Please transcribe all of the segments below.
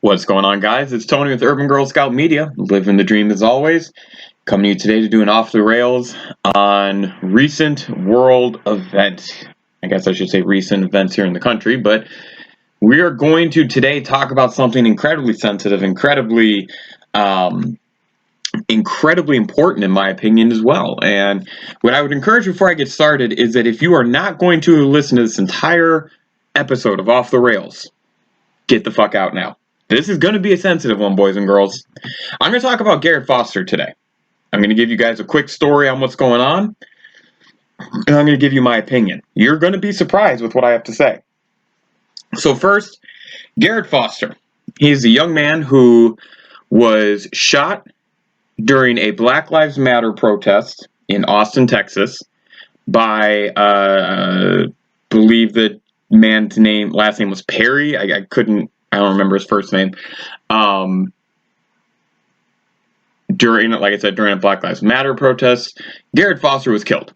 What's going on, guys? It's Tony with Urban Girl Scout Media, living the dream as always. Coming to you today to do an off the rails on recent world events. I guess I should say recent events here in the country, but we are going to today talk about something incredibly sensitive, incredibly important in my opinion as well. And what I would encourage before I get started is that if you are not going to listen to this entire episode of Off the Rails, get the fuck out now. This is going to be a sensitive one, boys and girls. I'm going to talk about Garrett Foster today. I'm going to give you guys a quick story on what's going on, and I'm going to give you my opinion. You're going to be surprised with what I have to say. So first, Garrett Foster. He's a young man who was shot during a Black Lives Matter protest in Austin, Texas, by, I believe the man's last name was Perry. I don't remember his first name. During a Black Lives Matter protest, Garrett Foster was killed.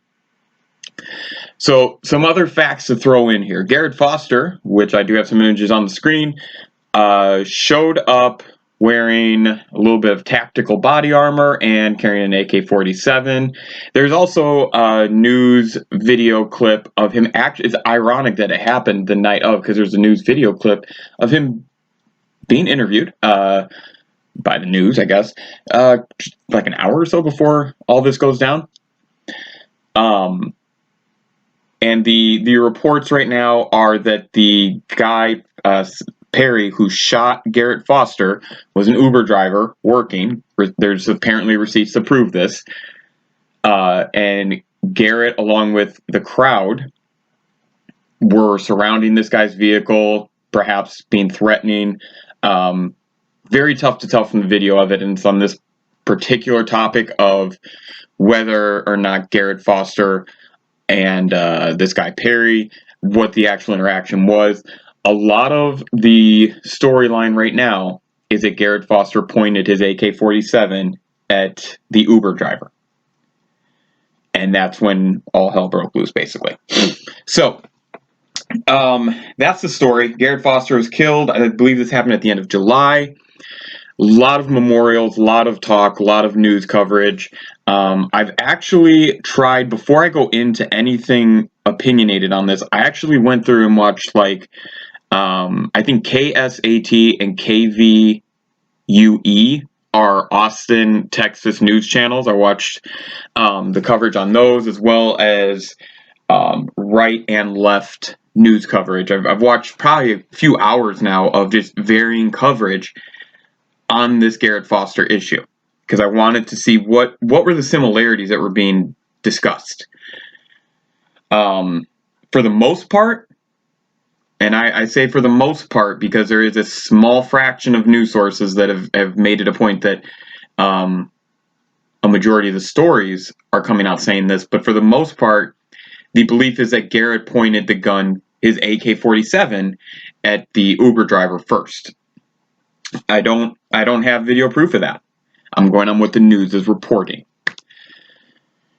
So, some other facts to throw in here. Garrett Foster, which I do have some images on the screen, showed up wearing a little bit of tactical body armor and carrying an AK-47. There's also a news video clip of him. It's ironic that it happened the night of, because there's a news video clip of him being interviewed by the news, I guess, like an hour or so before all this goes down. And the reports right now are that the guy, Perry, who shot Garrett Foster, was an Uber driver working. There's apparently receipts to prove this. And Garrett, along with the crowd, were surrounding this guy's vehicle, perhaps being threatening. Very tough to tell from the video of it, and it's on this particular topic of whether or not Garrett Foster and this guy Perry, what the actual interaction was. A lot of the storyline right now is that Garrett Foster pointed his AK-47 at the Uber driver. And that's when all hell broke loose, basically. So, that's the story. Garrett Foster was killed. I believe this happened at the end of July. A lot of memorials, a lot of talk, a lot of news coverage. I've actually tried, before I go into anything opinionated on this, I actually went through and watched, I think KSAT and KVUE are Austin, Texas news channels. I watched the coverage on those, as well as right and left news coverage. I've watched probably a few hours now of just varying coverage on this Garrett Foster issue, because I wanted to see what were the similarities that were being discussed. For the most part, and I say for the most part because there is a small fraction of news sources that have made it a point that a majority of the stories are coming out saying this, but for the most part, the belief is that Garrett pointed the gun, his AK-47, at the Uber driver first. I don't have video proof of that. I'm going on what the news is reporting.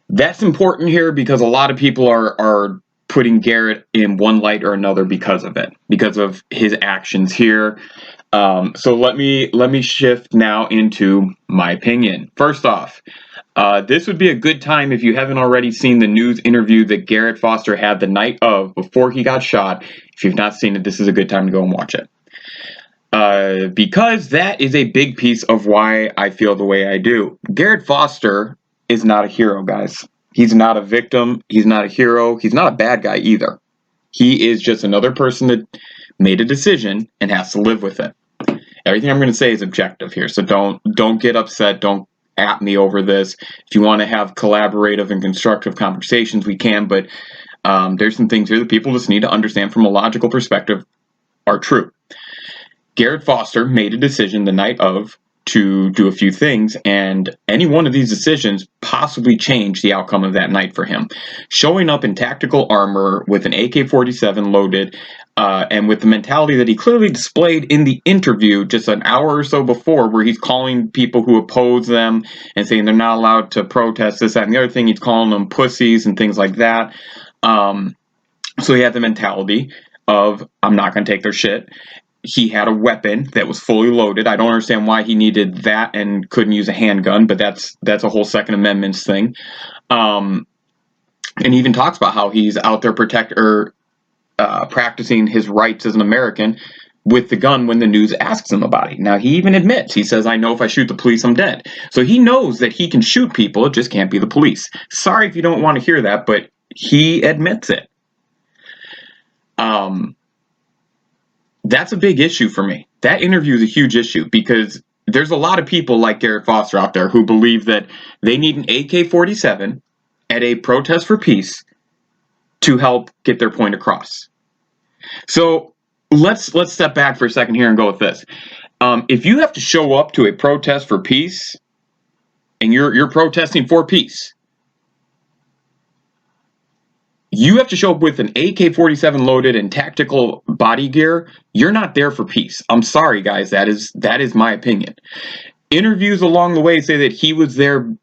That's important here because a lot of people are putting Garrett in one light or another because of it, because of his actions here. So let me shift now into my opinion. First off, this would be a good time, if you haven't already seen the news interview that Garrett Foster had the night of, before he got shot. If you've not seen it, this is a good time to go and watch it. Because that is a big piece of why I feel the way I do. Garrett Foster is not a hero, guys. He's not a victim. He's not a hero. He's not a bad guy either. He is just another person that made a decision and has to live with it. Everything I'm going to say is objective here, so don't get upset. Don't at me over this. If you want to have collaborative and constructive conversations, we can, but there's some things here that people just need to understand from a logical perspective are true. Garrett Foster made a decision the night of to do a few things, and any one of these decisions possibly changed the outcome of that night for him. Showing up in tactical armor with an AK-47 loaded, and with the mentality that he clearly displayed in the interview just an hour or so before, where he's calling people who oppose them and saying they're not allowed to protest this, that, and the other thing. He's calling them pussies and things like that. So he had the mentality of, I'm not going to take their shit. he had a weapon that was fully loaded. I don't understand why he needed that and couldn't use a handgun, but that's a whole Second Amendment thing. And he even talks about how he's out there practicing his rights as an American with the gun when the news asks him about it. Now, he even admits, he says, I know if I shoot the police, I'm dead. So he knows that he can shoot people, it just can't be the police. Sorry if you don't want to hear that, but he admits it. That's a big issue for me. That interview is a huge issue because there's a lot of people like Garrett Foster out there who believe that they need an AK-47 at a protest for peace to help get their point across. So let's step back for a second here and go with this. If you have to show up to a protest for peace and you're protesting for peace, you have to show up with an AK-47 loaded and tactical body gear. You're not there for peace. I'm sorry, guys. That is my opinion. Interviews along the way say that he was there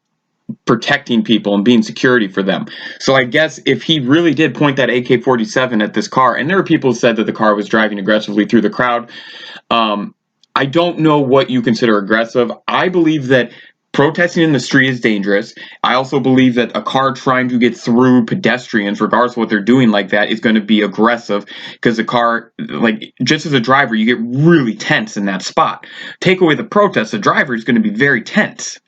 protecting people and being security for them. So I guess if he really did point that AK-47 at this car, and there were people who said that the car was driving aggressively through the crowd, I don't know what you consider aggressive. I believe that protesting in the street is dangerous. I also believe that a car trying to get through pedestrians, regardless of what they're doing like that, is going to be aggressive because the car, like, just as a driver, you get really tense in that spot. Take away the protest, the driver is going to be very tense.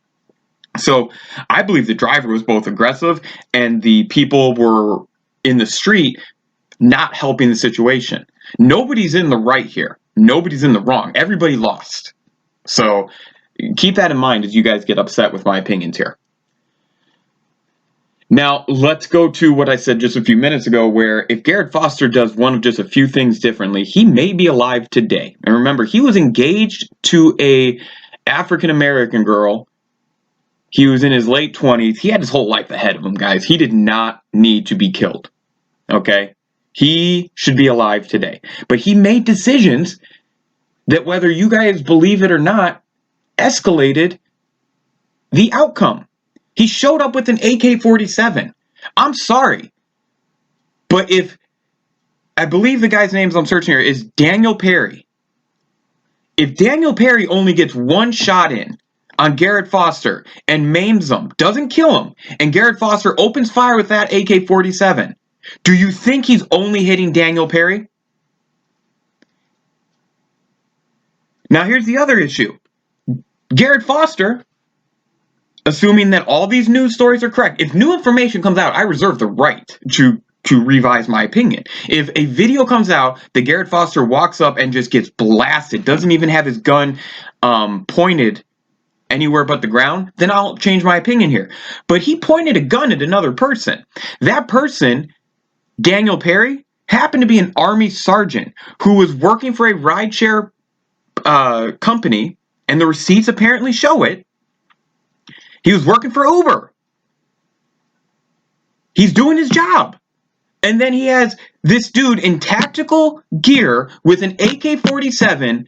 So I believe the driver was both aggressive and the people were in the street not helping the situation. Nobody's in the right here. Nobody's in the wrong. Everybody lost. So keep that in mind as you guys get upset with my opinions here. Now, let's go to what I said just a few minutes ago, where if Garrett Foster does one of just a few things differently, he may be alive today. And remember, he was engaged to a African-American girl. He was in his late 20s. He had his whole life ahead of him, guys. He did not need to be killed. Okay? He should be alive today. But he made decisions that, whether you guys believe it or not, escalated the outcome. He showed up with an AK-47. I'm sorry. But I believe the guy's name I'm searching here is Daniel Perry. If Daniel Perry only gets one shot in on Garrett Foster and maims him, doesn't kill him, and Garrett Foster opens fire with that AK-47, do you think he's only hitting Daniel Perry? Now here's the other issue. Garrett Foster, assuming that all these news stories are correct, if new information comes out, I reserve the right to revise my opinion. If a video comes out that Garrett Foster walks up and just gets blasted, doesn't even have his gun pointed anywhere but the ground, then I'll change my opinion here. But he pointed a gun at another person. That person, Daniel Perry, happened to be an Army sergeant who was working for a rideshare company, and the receipts apparently show it. He was working for Uber. He's doing his job. And then he has this dude in tactical gear with an AK-47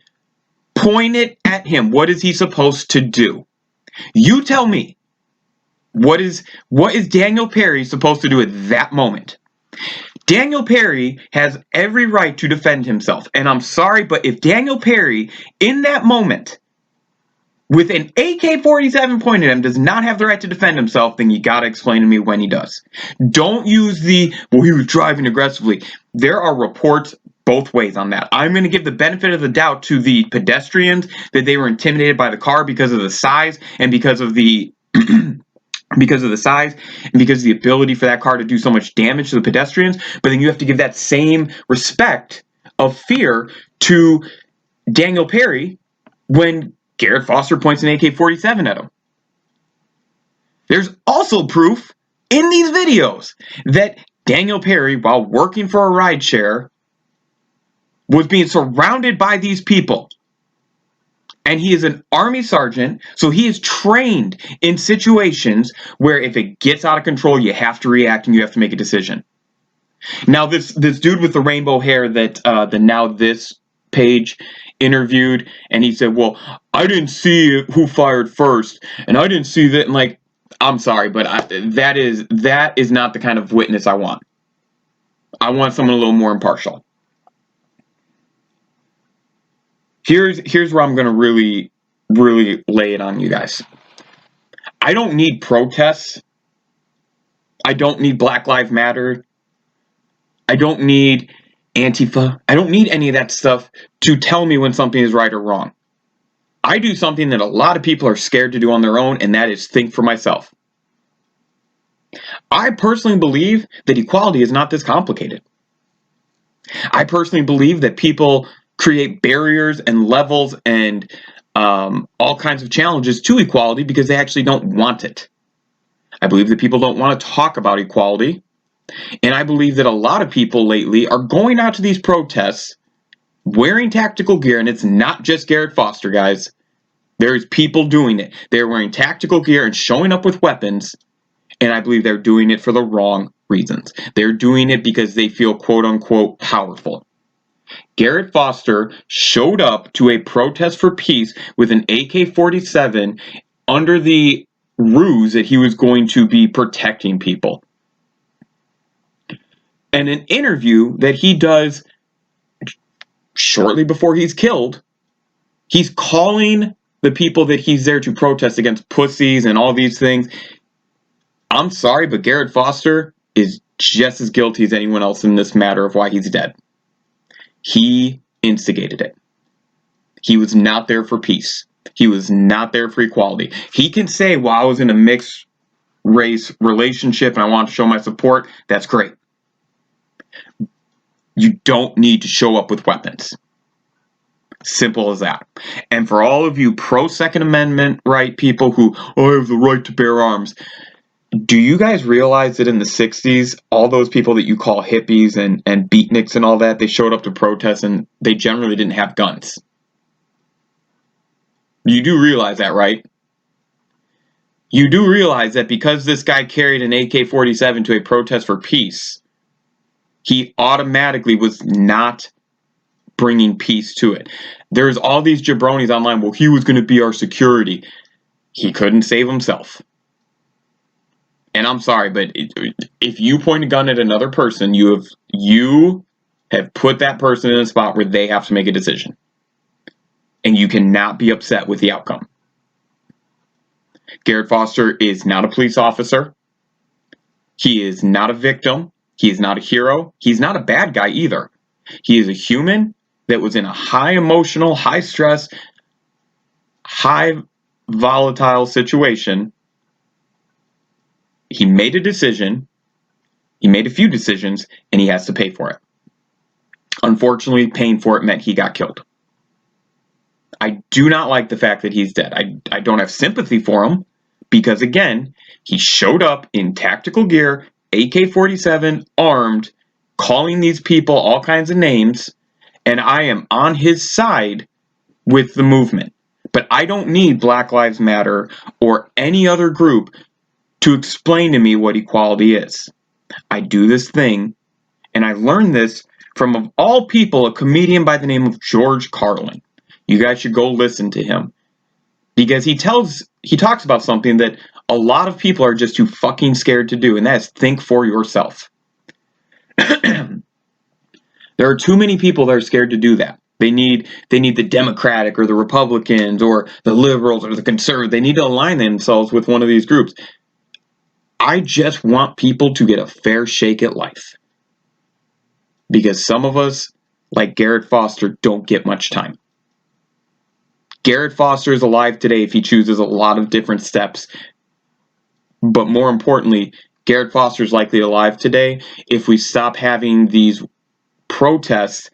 pointed at him. What is he supposed to do? You tell me. What is Daniel Perry supposed to do at that moment? Daniel Perry has every right to defend himself. And I'm sorry, but if Daniel Perry, in that moment, with an AK-47 pointed at him, does not have the right to defend himself, then you gotta explain to me when he does. Don't use he was driving aggressively. There are reports both ways on that. I'm going to give the benefit of the doubt to the pedestrians that they were intimidated by the car because of the size and because of the because of the ability for that car to do so much damage to the pedestrians. But then you have to give that same respect of fear to Daniel Perry when Garrett Foster points an AK-47 at him. There's also proof in these videos that Daniel Perry, while working for a rideshare, was being surrounded by these people. And he is an Army sergeant, so he is trained in situations where if it gets out of control, you have to react and you have to make a decision. Now, this dude with the rainbow hair that the Now This page interviewed, and he said, well, I didn't see who fired first, and I didn't see that. And like, I'm sorry, but that is not the kind of witness I want. I want someone a little more impartial. Here's where I'm going to really lay it on you guys. I don't need protests. I don't need Black Lives Matter. I don't need Antifa. I don't need any of that stuff to tell me when something is right or wrong. I do something that a lot of people are scared to do on their own, and that is think for myself. I personally believe that equality is not this complicated. I personally believe that people create barriers and levels and all kinds of challenges to equality because they actually don't want it. I believe that people don't want to talk about equality. And I believe that a lot of people lately are going out to these protests wearing tactical gear, and it's not just Garrett Foster, guys. There's people doing it. They're wearing tactical gear and showing up with weapons, and I believe they're doing it for the wrong reasons. They're doing it because they feel quote-unquote powerful. Garrett Foster showed up to a protest for peace with an AK-47 under the ruse that he was going to be protecting people. And an interview that he does shortly before he's killed, he's calling the people that he's there to protest against pussies and all these things. I'm sorry, but Garrett Foster is just as guilty as anyone else in this matter of why he's dead. He instigated it. He was not there for peace. He was not there for equality. He can say, well, I was in a mixed race relationship and I want to show my support. That's great. You don't need to show up with weapons. Simple as that. And for all of you pro-Second Amendment right people who, I have the right to bear arms, do you guys realize that in the 60s, all those people that you call hippies and beatniks and all that, they showed up to protest and they generally didn't have guns? You do realize that, right? You do realize that because this guy carried an AK-47 to a protest for peace, he automatically was not bringing peace to it. There's all these jabronis online, well, he was going to be our security. He couldn't save himself. And I'm sorry, but if you point a gun at another person, you have put that person in a spot where they have to make a decision. And you cannot be upset with the outcome. Garrett Foster is not a police officer. He is not a victim. He is not a hero. He's not a bad guy either. He is a human that was in a high emotional, high stress, high volatile situation. He made a decision. He made a few decisions, and he has to pay for it. Unfortunately, paying for it meant he got killed. I do not like the fact that he's dead. I don't have sympathy for him because, again, he showed up in tactical gear, AK-47, armed, calling these people all kinds of names, and I am on his side with the movement. But I don't need Black Lives Matter or any other group to explain to me what equality is. I do this thing, and I learned this from, of all people, a comedian by the name of George Carlin. You guys should go listen to him. Because he talks about something that a lot of people are just too fucking scared to do, and that is think for yourself. There are too many people that are scared to do that. They need the Democratic or the Republicans or the liberals or the conservatives. They need to align themselves with one of these groups. I just want people to get a fair shake at life. Because some of us, like Garrett Foster, don't get much time. Garrett Foster is alive today if he chooses a lot of different steps. But more importantly, Garrett Foster is likely alive today if we stop having these protests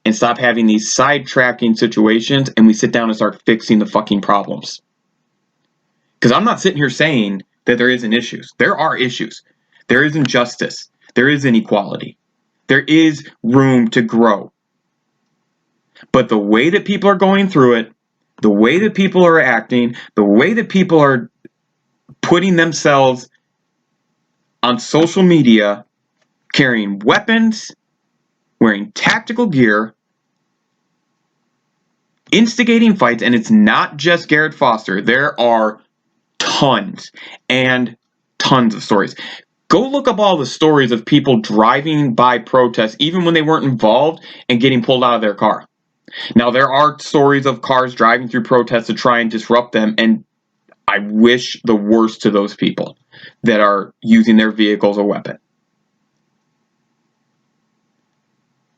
and stop having these sidetracking situations and we sit down and start fixing the fucking problems. Because I'm not sitting here saying that there isn't issues. There are issues. There is injustice. There is inequality. There is room to grow. But the way that people are going through it, the way that people are acting, the way that people are putting themselves on social media, carrying weapons, wearing tactical gear, instigating fights, and it's not just Garrett Foster. There are tons and tons of stories. Go look up all the stories of people driving by protests, even when they weren't involved, and getting pulled out of their car. Now, there are stories of cars driving through protests to try and disrupt them, and I wish the worst to those people that are using their vehicle as a weapon.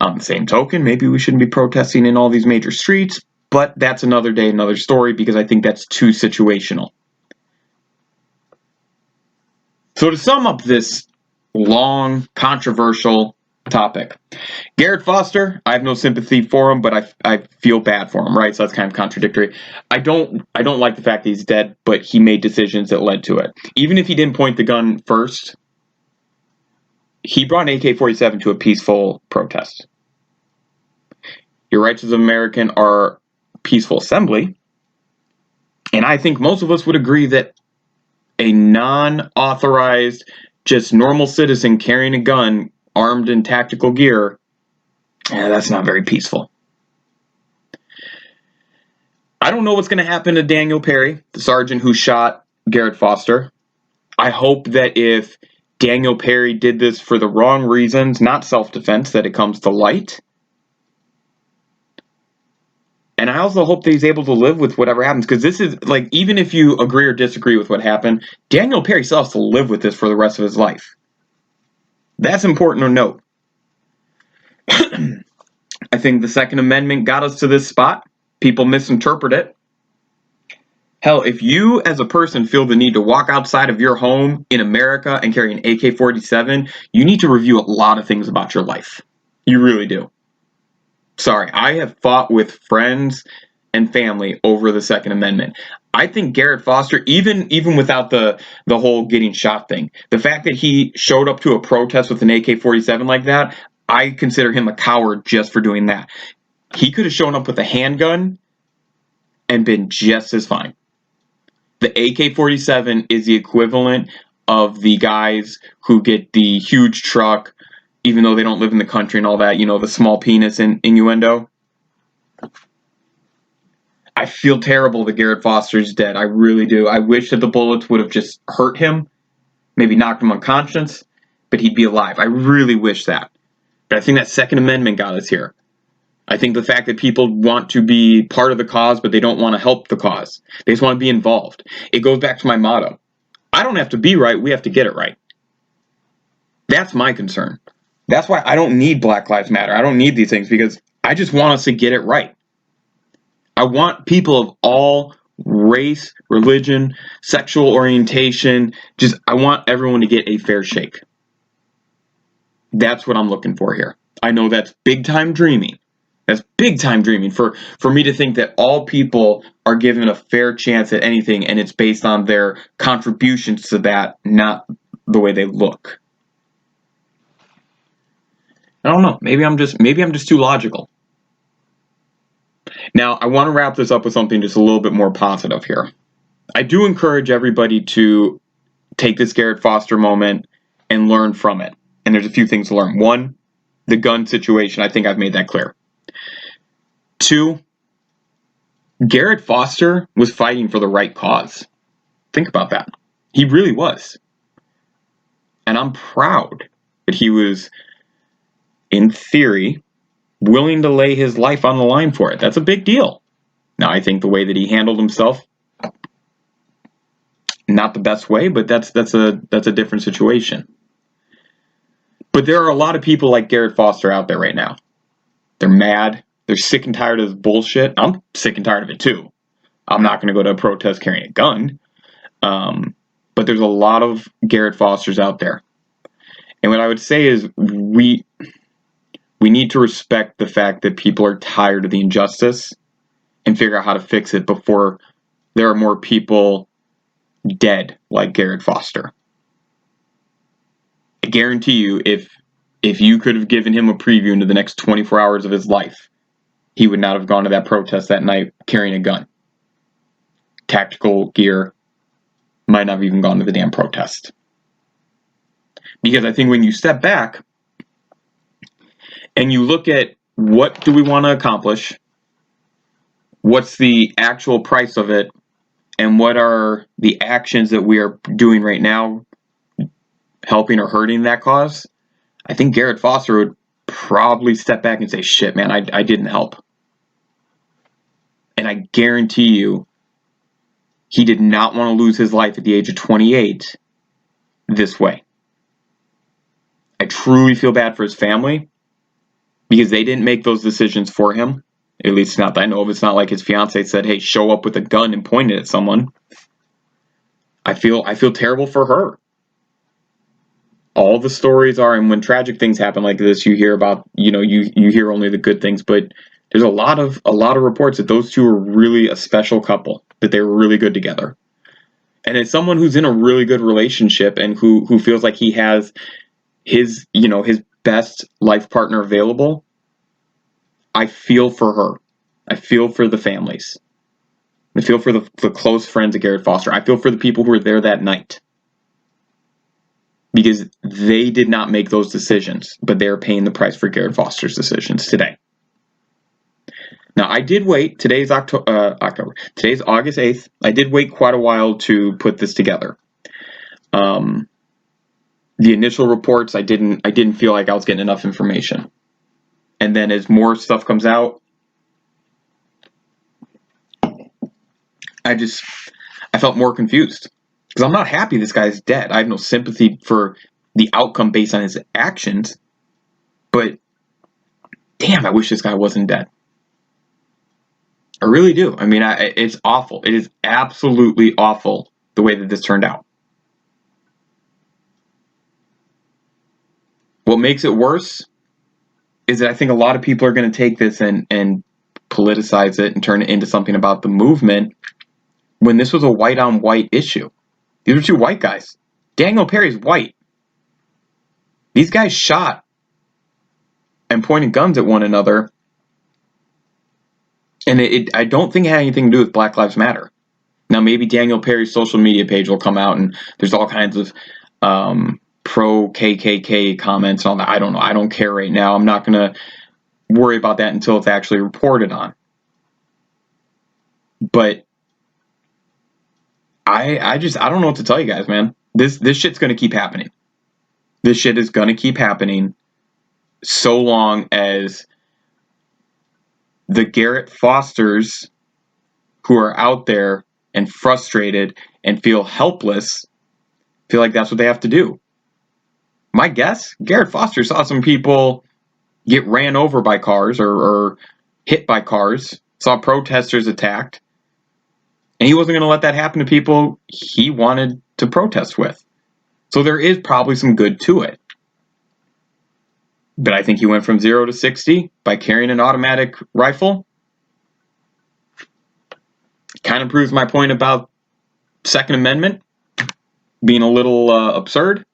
On the same token, maybe we shouldn't be protesting in all these major streets, but that's another day, another story, because I think that's too situational. So to sum up this long, controversial topic, Garrett Foster, I have no sympathy for him, but I feel bad for him, right? So that's kind of contradictory. I don't like the fact that he's dead, but he made decisions that led to it. Even if he didn't point the gun first, he brought an AK-47 to a peaceful protest. Your rights as an American are peaceful assembly, and I think most of us would agree that a non-authorized, just normal citizen carrying a gun, armed in tactical gear, that's not very peaceful. I don't know what's going to happen to Daniel Perry, the sergeant who shot Garrett Foster. I hope that if Daniel Perry did this for the wrong reasons, not self-defense, that it comes to light. And I also hope that he's able to live with whatever happens, because this is, like, even if you agree or disagree with what happened, Daniel Perry still has to live with this for the rest of his life. That's important to note. I think the Second Amendment got us to this spot. People misinterpret it. Hell, if you as a person feel the need to walk outside of your home in America and carry an AK-47, you need to review a lot of things about your life. You really do. Sorry, I have fought with friends and family over the Second Amendment. I think Garrett Foster, even without the whole getting shot thing, the fact that he showed up to a protest with an AK-47 like that, I consider him a coward just for doing that. He could have shown up with a handgun and been just as fine. The AK-47 is the equivalent of the guys who get the huge truck, even though they don't live in the country and all that, the small penis innuendo. I feel terrible that Garrett Foster's dead. I really do. I wish that the bullets would have just hurt him, maybe knocked him unconscious, but he'd be alive. I really wish that. But I think that Second Amendment got us here. I think the fact that people want to be part of the cause, but they don't want to help the cause. They just want to be involved. It goes back to my motto. I don't have to be right. We have to get it right. That's my concern. That's why I don't need Black Lives Matter. I don't need these things, because I just want us to get it right. I want people of all race, religion, sexual orientation, I want everyone to get a fair shake. That's what I'm looking for here. I know that's big time dreaming. That's big time dreaming for me to think that all people are given a fair chance at anything, and it's based on their contributions to that, not the way they look. I don't know. Maybe I'm just too logical. Now, I want to wrap this up with something just a little bit more positive here. I do encourage everybody to take this Garrett Foster moment and learn from it. And there's a few things to learn. One, the gun situation. I think I've made that clear. Two, Garrett Foster was fighting for the right cause. Think about that. He really was. And I'm proud that he was, in theory, willing to lay his life on the line for it. That's a big deal. Now, I think the way that he handled himself, not the best way, but that's a different situation. But there are a lot of people like Garrett Foster out there right now. They're mad. They're sick and tired of this bullshit. I'm sick and tired of it too. I'm not going to go to a protest carrying a gun. But there's a lot of Garrett Fosters out there. And what I would say is we need to respect the fact that people are tired of the injustice and figure out how to fix it before there are more people dead like Garrett Foster. I guarantee you, if you could have given him a preview into the next 24 hours of his life, he would not have gone to that protest that night carrying a gun. Tactical gear, might not have even gone to the damn protest. Because I think when you step back and you look at what do we want to accomplish, what's the actual price of it, and what are the actions that we are doing right now helping or hurting that cause, I think Garrett Foster would probably step back and say, shit, man, I didn't help. And I guarantee you, he did not want to lose his life at the age of 28 this way. I truly feel bad for his family because they didn't make those decisions for him. At least not that I know of. It's not like his fiance said, hey, show up with a gun and point it at someone. I feel terrible for her. All the stories are, and when tragic things happen like this, you hear about, you hear only the good things, but there's a lot of reports that those two are really a special couple, that they were really good together. And as someone who's in a really good relationship and who feels like he has his best life partner available, I feel for her. I feel for the families. I feel for the close friends of Garrett Foster. I feel for the people who were there that night. Because they did not make those decisions, but they're paying the price for Garrett Foster's decisions today. Now, I did wait. Today's October. Today's August 8th. I did wait quite a while to put this together. The initial reports, I didn't feel like I was getting enough information. And then as more stuff comes out, I felt more confused. Because I'm not happy this guy's dead. I have no sympathy for the outcome based on his actions. But, damn, I wish this guy wasn't dead. I really do. I mean, it's awful. It is absolutely awful the way that this turned out. What makes it worse is that I think a lot of people are going to take this and politicize it and turn it into something about the movement when this was a white-on-white issue. These were two white guys. Daniel Perry's white. These guys shot and pointed guns at one another. And I don't think it had anything to do with Black Lives Matter. Now, maybe Daniel Perry's social media page will come out and there's all kinds of pro-KKK comments and all that. I don't know. I don't care right now. I'm not going to worry about that until it's actually reported on. But I don't know what to tell you guys, man. This shit's going to keep happening. This shit is going to keep happening so long as the Garrett Fosters who are out there and frustrated and feel helpless feel like that's what they have to do. My guess, Garrett Foster saw some people get ran over by cars or hit by cars, saw protesters attacked, and he wasn't going to let that happen to people he wanted to protest with. So there is probably some good to it. But I think he went from 0 to 60 by carrying an automatic rifle. Kind of proves my point about Second Amendment being a little absurd.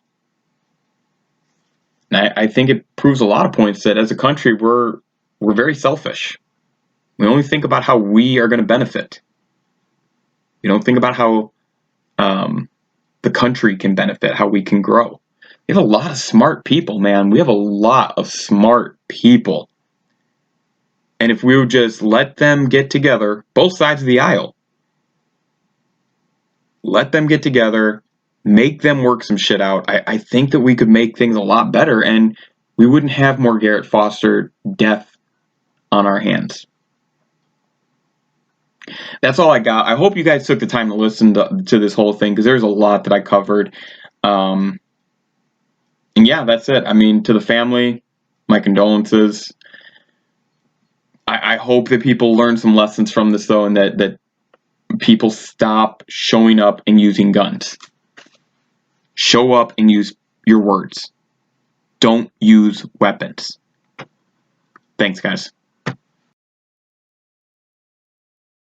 And I think it proves a lot of points that as a country, we're very selfish. We only think about how we are going to benefit. We don't think about how the country can benefit, how we can grow. We have a lot of smart people, man. We have a lot of smart people. And if we would just let them get together, both sides of the aisle, let them get together, make them work some shit out, I think that we could make things a lot better and we wouldn't have more Garrett Foster death on our hands. That's all I got. I hope you guys took the time to listen to this whole thing because there's a lot that I covered. And yeah, that's it. I mean, to the family, my condolences. I hope that people learn some lessons from this, though, and that people stop showing up and using guns. Show up and use your words. Don't use weapons. Thanks, guys.